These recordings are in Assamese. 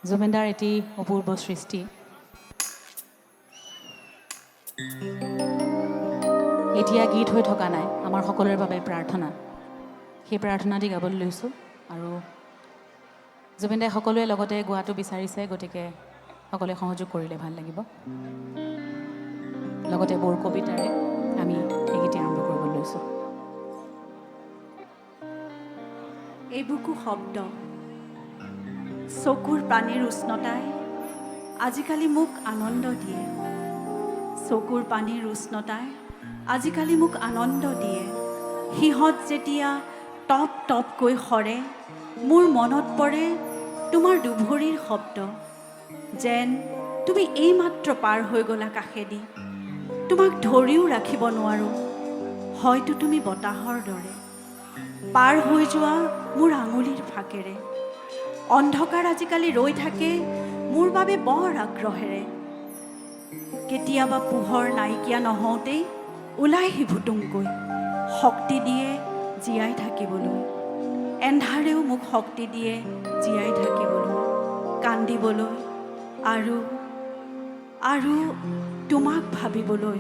জুবিনদাৰ এটি অপূৰ্ব সৃষ্টি। এতিয়া গীত হৈ থকা নাই, আমাৰ সকলোৰে বাবে প্ৰাৰ্থনা। সেই প্ৰাৰ্থনাটি গাবলৈ লৈছোঁ আৰু জুবিনদাই সকলোৱে লগতে গোৱাটো বিচাৰিছে, গতিকে সকলোৱে সহযোগ কৰিলে ভাল লাগিব। লগতে বৰ কবিতাৰে আমি এই গীত আৰম্ভ কৰিবলৈ লৈছোঁ। এইবুকু শব্দ, চকুৰ পানীৰ উষ্ণতাই আজিকালি মোক আনন্দ দিয়ে। চকুৰ পানীৰ উষ্ণতাই আজিকালি মোক আনন্দ দিয়ে। সিহঁত যেতিয়া টপ টপকৈ সৰে, মোৰ মনত পৰে তোমাৰ দুভৰিৰ শব্দ। যেন তুমি এইমাত্ৰ পাৰ হৈ গ'লা কাষেদি, তোমাক ধৰিও ৰাখিব নোৱাৰোঁ। হয়তো তুমি বতাহৰ দৰে পাৰ হৈ যোৱা মোৰ আঙুলিৰ ফাকেৰে। অন্ধকাৰ আজিকালি ৰৈ থাকে মোৰ বাবে বৰ আগ্ৰহেৰে। কেতিয়াবা পোহৰ নাইকিয়া নহওঁতেই ওলাই সিভুতুংকৈ শক্তি দিয়ে জীয়াই থাকিবলৈ। এন্ধাৰেও মোক শক্তি দিয়ে জীয়াই থাকিবলৈ, কান্দিবলৈ আৰু আৰু তোমাক ভাবিবলৈ,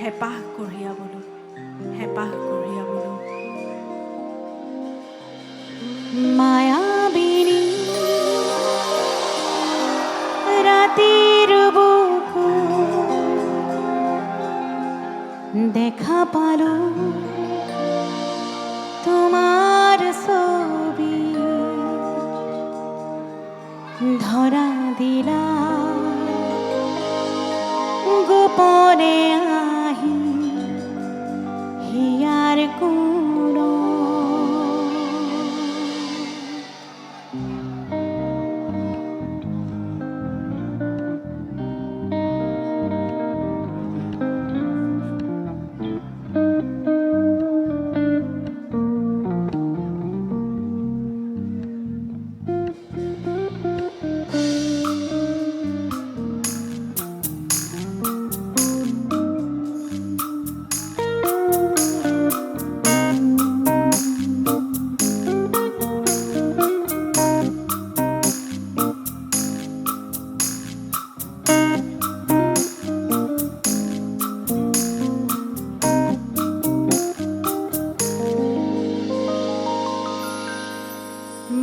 হেঁপাহ কঢ়িয়াবলৈ, হেঁপাহ কঢ়িয়াবলৈ। মায়াবিনী রাতের বুকু দেখা পালো তোমার ছবি, ধরা দিলা গোপনে আহি হিয়ার কোনো।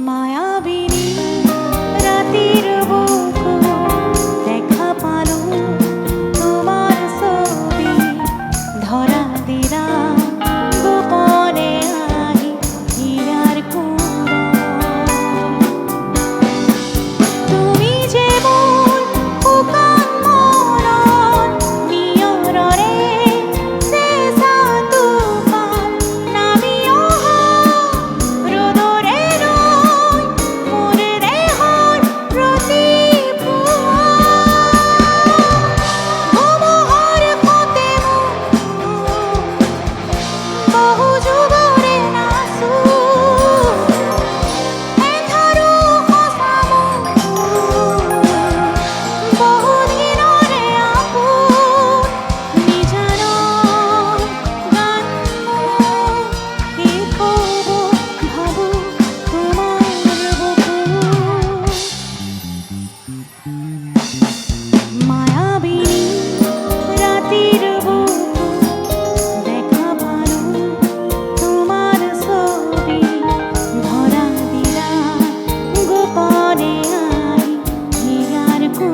মায়াবিনী রাতের বুকু দেখা পালো তোমার ছবি, ধরা দিলা গোপনে আহি হিয়ার কোনো। তুমি যেমন শুকান মনত নিয়ৰৰে চেঁচা তুফান নামি অহা ৰ'দৰে মোৰ দেহৰ প্ৰতি পুৱা ধুমুহাৰ সতে বহু যুগৰে নাচো। এন্ধাৰো সঁচা বহু দিনৰে আপোন নিজানৰ গান শেষ হ'ব ভাবো তোমাৰ বুকু। মায়াবিনী ৰাতেৰ বুকু দেখা পালো তোমাৰ ছবি, ধৰা দিলা গোপনে আই হিয়াৰ কোনো।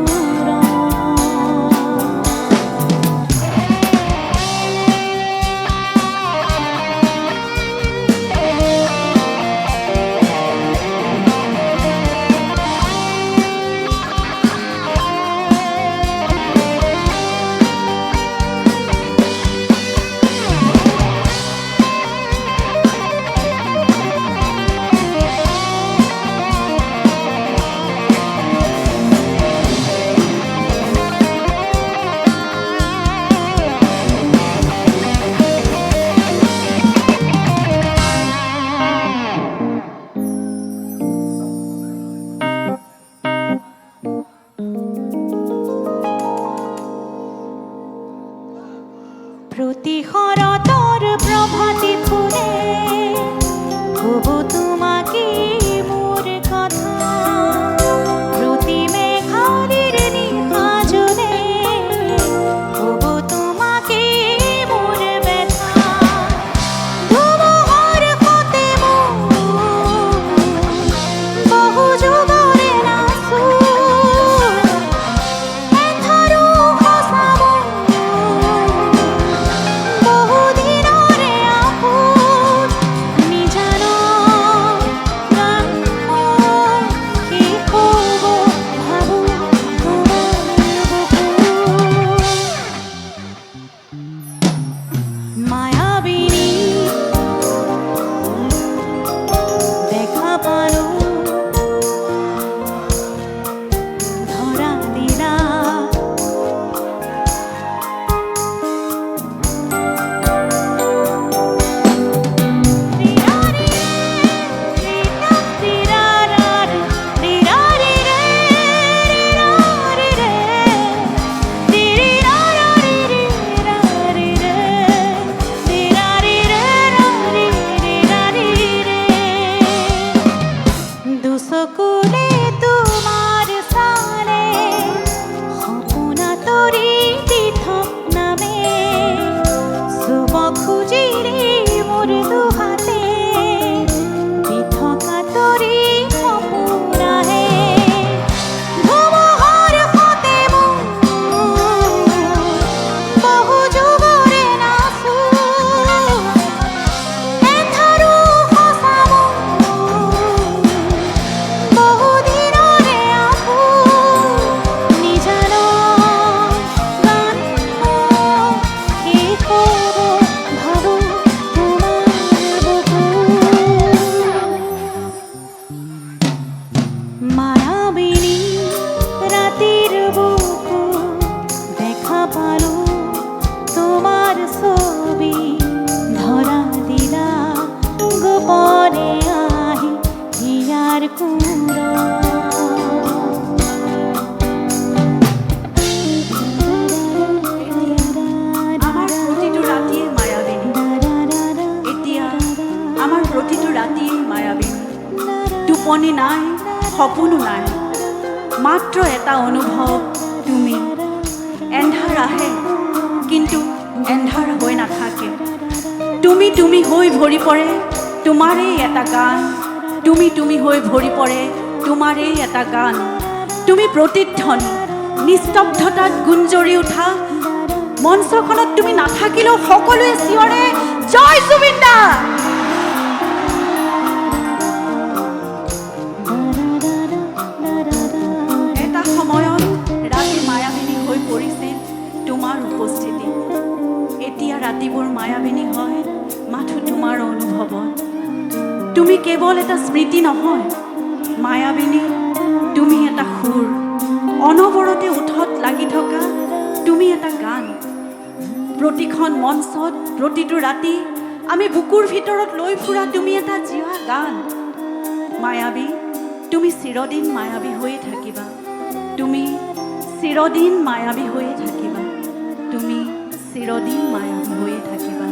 প্ৰতি শৰতৰ প্ৰভাতী ফুলে ক'ব তোমাকে মোৰ কথা। প্ৰতি নাই, মাত্ৰ এটা অনুভৱ তুমি। এন্ধাৰ আহে কিন্তু এন্ধাৰ হৈ নাথাকে, তুমি তুমি হৈ ভৰি পৰে তোমাৰেই এটা গান, তুমি তুমি হৈ ভৰি পৰে তোমাৰেই এটা গান। তুমি প্ৰতিধ্বনি, নিস্তব্ধতাত গুঞ্জৰি উঠা, মঞ্চখনত তুমি নাথাকিলেও সকলোৱে চিঞৰে জয় জুবিন দা। এটা সময়ত ৰাতি মায়াবিনী হৈ পৰিছিল তোমাৰ উপস্থিতি, এতিয়া ৰাতিবোৰ মায়াবিনী হয় মাথো তোমাৰ অনুভৱত। তুমি কেৱল এটা স্মৃতি নহয় মায়াবিনী, তুমি এটা সুৰ, অনবৰতে ওঠত লাগি থকা তুমি এটা গান। প্ৰতিখন মঞ্চত প্ৰতিটো ৰাতি আমি বুকুৰ ভিতৰত লৈ ফুৰা তুমি এটা জীৱা গান। মায়াবী, তুমি চিৰদিন মায়াবী হৈয়ে থাকিবা, তুমি চিৰদিন মায়াবী হৈয়ে থাকিবা, তুমি চিৰদিন মায়াবী হৈয়ে থাকিবা।